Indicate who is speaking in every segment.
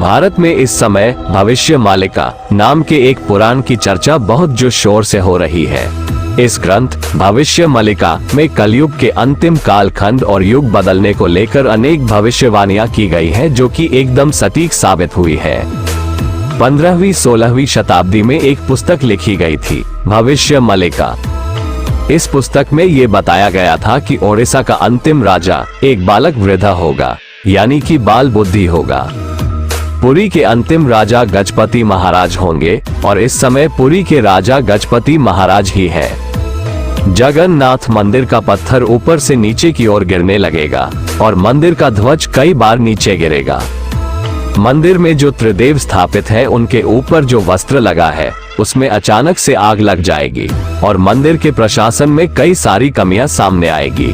Speaker 1: भारत में इस समय भविष्य मालिका नाम के एक पुराण की चर्चा बहुत जोर शोर से हो रही है। इस ग्रंथ भविष्य मालिका में कलयुग के अंतिम कालखंड और युग बदलने को लेकर अनेक भविष्यवाणियां की गई हैं, जो कि एकदम सटीक साबित हुई है। 15वीं-16वीं शताब्दी में एक पुस्तक लिखी गई थी, भविष्य मालिका। इस पुस्तक में ये बताया गया था कि ओडिशा का अंतिम राजा एक बालक वृद्ध होगा, यानी कि बाल बुद्धि होगा। पुरी के अंतिम राजा गजपति महाराज होंगे और इस समय पुरी के राजा गजपति महाराज ही हैं। जगन्नाथ मंदिर का पत्थर ऊपर से नीचे की ओर गिरने लगेगा और मंदिर का ध्वज कई बार नीचे गिरेगा। मंदिर में जो त्रिदेव स्थापित है, उनके ऊपर जो वस्त्र लगा है उसमें अचानक से आग लग जाएगी और मंदिर के प्रशासन में कई सारी कमियां सामने आएगी।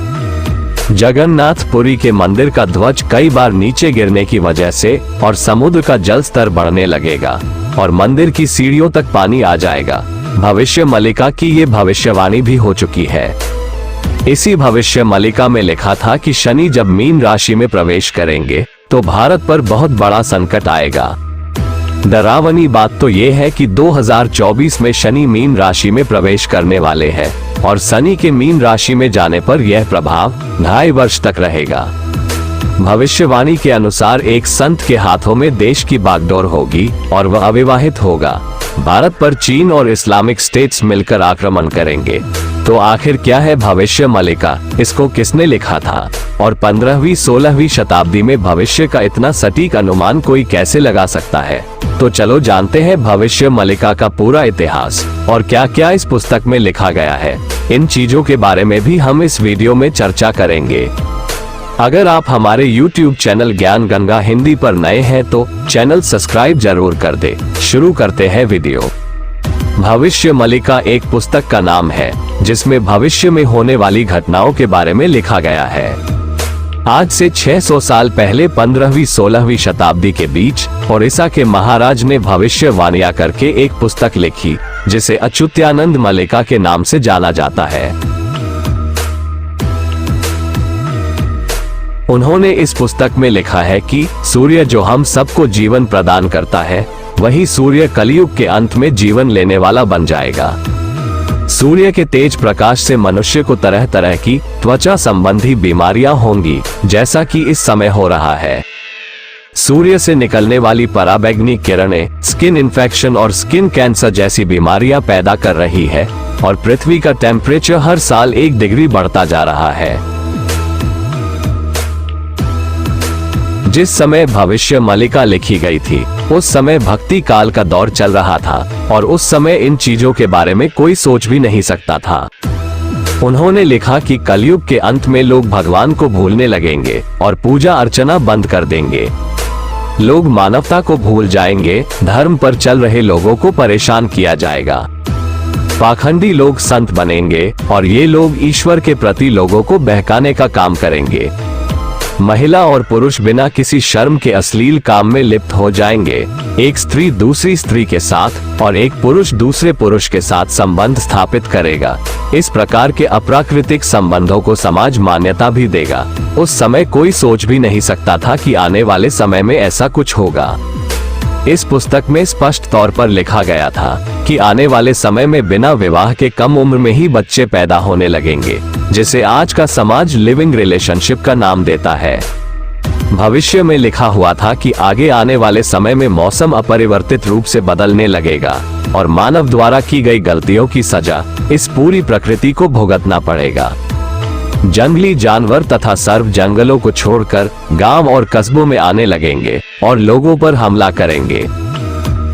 Speaker 1: जगन्नाथ पुरी के मंदिर का ध्वज कई बार नीचे गिरने की वजह से और समुद्र का जल स्तर बढ़ने लगेगा और मंदिर की सीढ़ियों तक पानी आ जाएगा। भविष्य मालिका की ये भविष्यवाणी भी हो चुकी है। इसी भविष्य मालिका में लिखा था कि शनि जब मीन राशि में प्रवेश करेंगे तो भारत पर बहुत बड़ा संकट आएगा। डरावनी बात तो ये है कि 2024 में शनि मीन राशि में प्रवेश करने वाले हैं और शनि के मीन राशि में जाने पर यह प्रभाव 2.5 वर्ष तक रहेगा। भविष्यवाणी के अनुसार एक संत के हाथों में देश की बागडोर होगी और वह अविवाहित होगा। भारत पर चीन और इस्लामिक स्टेट्स मिलकर आक्रमण करेंगे। तो आखिर क्या है भविष्य मालिका? इसको किसने लिखा था और 15वीं-16वीं शताब्दी में भविष्य का इतना सटीक अनुमान कोई कैसे लगा सकता है? तो चलो जानते हैं भविष्य मालिका का पूरा इतिहास और क्या क्या इस पुस्तक में लिखा गया है। इन चीजों के बारे में भी हम इस वीडियो में चर्चा करेंगे। अगर आप हमारे YouTube चैनल ज्ञान गंगा हिंदी पर नए हैं तो चैनल सब्सक्राइब जरूर कर दे। शुरू करते हैं वीडियो। भविष्य मालिका एक पुस्तक का नाम है जिसमें भविष्य में होने वाली घटनाओं के बारे में लिखा गया है। आज से 600 साल पहले 15वीं-16वीं शताब्दी के बीच ओडिशा के महाराज ने भविष्यवाणियां करके एक पुस्तक लिखी जिसे अच्युतानंद मालिका के नाम से जाना जाता है। उन्होंने इस पुस्तक में लिखा है कि सूर्य जो हम सबको जीवन प्रदान करता है, वही सूर्य कलयुग के अंत में जीवन लेने वाला बन जाएगा। सूर्य के तेज प्रकाश से मनुष्य को तरह तरह की त्वचा संबंधी बीमारियां होंगी, जैसा कि इस समय हो रहा है। सूर्य से निकलने वाली पराबैंगनी किरणें स्किन इन्फेक्शन और स्किन कैंसर जैसी बीमारियां पैदा कर रही है और पृथ्वी का टेम्परेचर हर साल 1 डिग्री बढ़ता जा रहा है। जिस समय भविष्य मालिका लिखी गई थी उस समय भक्ति काल का दौर चल रहा था और उस समय इन चीजों के बारे में कोई सोच भी नहीं सकता था। उन्होंने लिखा कि कलयुग के अंत में लोग भगवान को भूलने लगेंगे और पूजा अर्चना बंद कर देंगे। लोग मानवता को भूल जाएंगे, धर्म पर चल रहे लोगों को परेशान किया जाएगा। पाखंडी लोग संत बनेंगे और ये लोग ईश्वर के प्रति लोगों को बहकाने का काम करेंगे। महिला और पुरुष बिना किसी शर्म के अश्लील काम में लिप्त हो जाएंगे। एक स्त्री दूसरी स्त्री के साथ और एक पुरुष दूसरे पुरुष के साथ संबंध स्थापित करेगा। इस प्रकार के अप्राकृतिक संबंधों को समाज मान्यता भी देगा। उस समय कोई सोच भी नहीं सकता था कि आने वाले समय में ऐसा कुछ होगा। इस पुस्तक में स्पष्ट तौर पर लिखा गया था कि आने वाले समय में बिना विवाह के कम उम्र में ही बच्चे पैदा होने लगेंगे, जिसे आज का समाज लिविंग रिलेशनशिप का नाम देता है। भविष्य में लिखा हुआ था कि आगे आने वाले समय में मौसम अपरिवर्तित रूप से बदलने लगेगा और मानव द्वारा की गई गलतियों की सजा इस पूरी प्रकृति को भुगतना पड़ेगा। जंगली जानवर तथा सर्व जंगलों को छोड़कर गांव और कस्बों में आने लगेंगे और लोगों पर हमला करेंगे।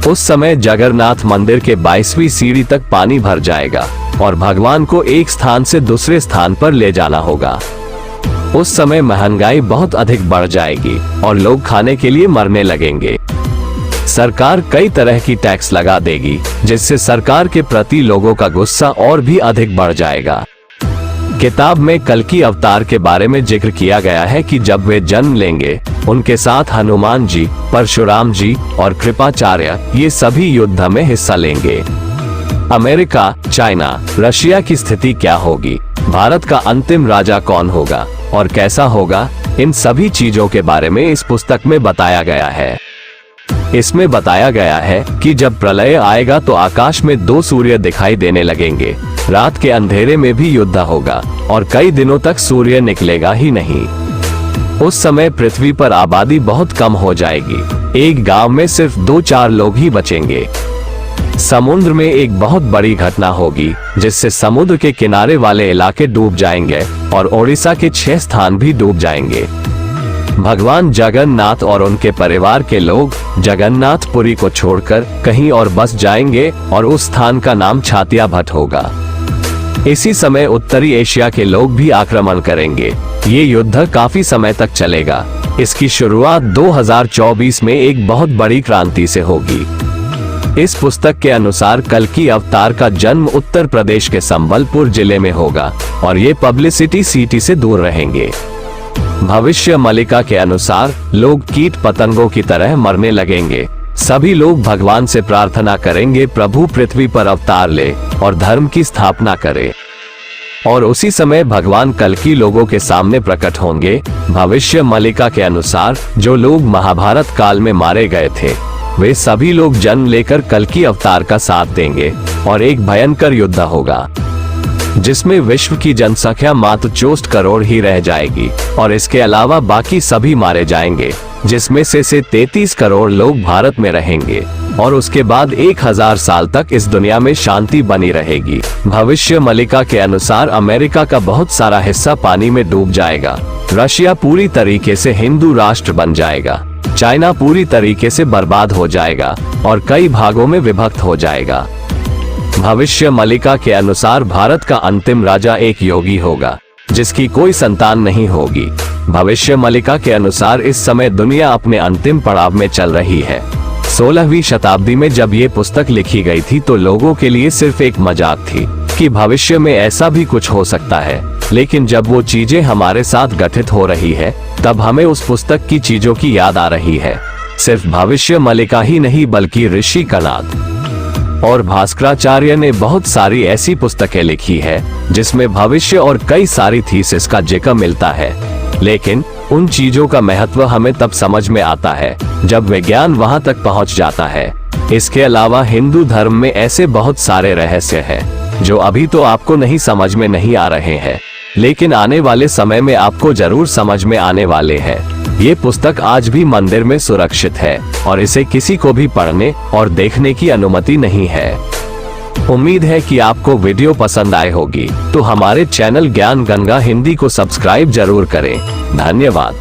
Speaker 1: उस समय जगन्नाथ मंदिर के 22वीं सीढ़ी तक पानी भर जाएगा और भगवान को एक स्थान से दूसरे स्थान पर ले जाना होगा। उस समय महंगाई बहुत अधिक बढ़ जाएगी और लोग खाने के लिए मरने लगेंगे। सरकार कई तरह की टैक्स लगा देगी, जिससे सरकार के प्रति लोगों का गुस्सा और भी अधिक बढ़ जाएगा। किताब में कल्कि अवतार के बारे में जिक्र किया गया है कि जब वे जन्म लेंगे उनके साथ हनुमान जी, परशुराम जी और कृपाचार्य ये सभी युद्ध में हिस्सा लेंगे। अमेरिका, चाइना, रशिया की स्थिति क्या होगी, भारत का अंतिम राजा कौन होगा और कैसा होगा, इन सभी चीजों के बारे में इस पुस्तक में बताया गया है। इसमें बताया गया है कि जब प्रलय आएगा तो आकाश में 2 सूर्य दिखाई देने लगेंगे। रात के अंधेरे में भी युद्ध होगा और कई दिनों तक सूर्य निकलेगा ही नहीं। उस समय पृथ्वी पर आबादी बहुत कम हो जाएगी। एक गांव में सिर्फ 2-4 लोग ही बचेंगे। समुद्र में एक बहुत बड़ी घटना होगी जिससे समुद्र के किनारे वाले इलाके डूब जाएंगे और ओडिशा के 6 स्थान भी डूब जाएंगे। भगवान जगन्नाथ और उनके परिवार के लोग जगन्नाथपुरी को छोड़कर कहीं और बस जाएंगे और उस स्थान का नाम छातिया भट्ट होगा। इसी समय उत्तरी एशिया के लोग भी आक्रमण करेंगे। ये युद्ध काफी समय तक चलेगा। इसकी शुरुआत 2024 में एक बहुत बड़ी क्रांति से होगी। इस पुस्तक के अनुसार कल्कि अवतार का जन्म उत्तर प्रदेश के संबलपुर जिले में होगा और ये पब्लिसिटी सिटी से दूर रहेंगे। भविष्य मलिका के अनुसार लोग कीट पतंगों की तरह मरने लगेंगे। सभी लोग भगवान से प्रार्थना करेंगे प्रभु पृथ्वी पर अवतार ले और धर्म की स्थापना करे। और उसी समय भगवान कल्कि लोगों के सामने प्रकट होंगे। भविष्य मलिका के अनुसार जो लोग महाभारत काल में मारे गए थे वे सभी लोग जन्म लेकर कल्कि अवतार का साथ देंगे और एक भयंकर युद्ध होगा जिसमें विश्व की जनसंख्या मात्र 64 करोड़ ही रह जाएगी और इसके अलावा बाकी सभी मारे जाएंगे, जिसमें से 33 करोड़ लोग भारत में रहेंगे और उसके बाद 1000 साल तक इस दुनिया में शांति बनी रहेगी। भविष्य मलिका के अनुसार अमेरिका का बहुत सारा हिस्सा पानी में डूब जाएगा। रशिया पूरी तरीके से हिंदू राष्ट्र बन जाएगा। चाइना पूरी तरीके से बर्बाद हो जाएगा और कई भागों में विभक्त हो जाएगा। भविष्य मलिका के अनुसार भारत का अंतिम राजा एक योगी होगा जिसकी कोई संतान नहीं होगी। भविष्य मलिका के अनुसार इस समय दुनिया अपने अंतिम पड़ाव में चल रही है। 16वीं शताब्दी में जब ये पुस्तक लिखी गई थी तो लोगों के लिए सिर्फ एक मजाक थी कि भविष्य में ऐसा भी कुछ हो सकता है, लेकिन जब वो चीजें हमारे साथ घटित हो रही है तब हमें उस पुस्तक की चीजों की याद आ रही है। सिर्फ भविष्य मलिका ही नहीं बल्कि ऋषि कनाद और भास्कराचार्य ने बहुत सारी ऐसी पुस्तकें लिखी है जिसमें भविष्य और कई सारी थीसिस का जिक्र मिलता है, लेकिन उन चीजों का महत्व हमें तब समझ में आता है जब विज्ञान वहां तक पहुंच जाता है। इसके अलावा हिंदू धर्म में ऐसे बहुत सारे रहस्य हैं जो अभी तो आपको नहीं समझ में नहीं आ रहे हैं, लेकिन आने वाले समय में आपको जरूर समझ में आने वाले हैं। ये पुस्तक आज भी मंदिर में सुरक्षित है और इसे किसी को भी पढ़ने और देखने की अनुमति नहीं है। उम्मीद है कि आपको वीडियो पसंद आई होगी, तो हमारे चैनल ज्ञान गंगा हिंदी को सब्सक्राइब जरूर करें। धन्यवाद।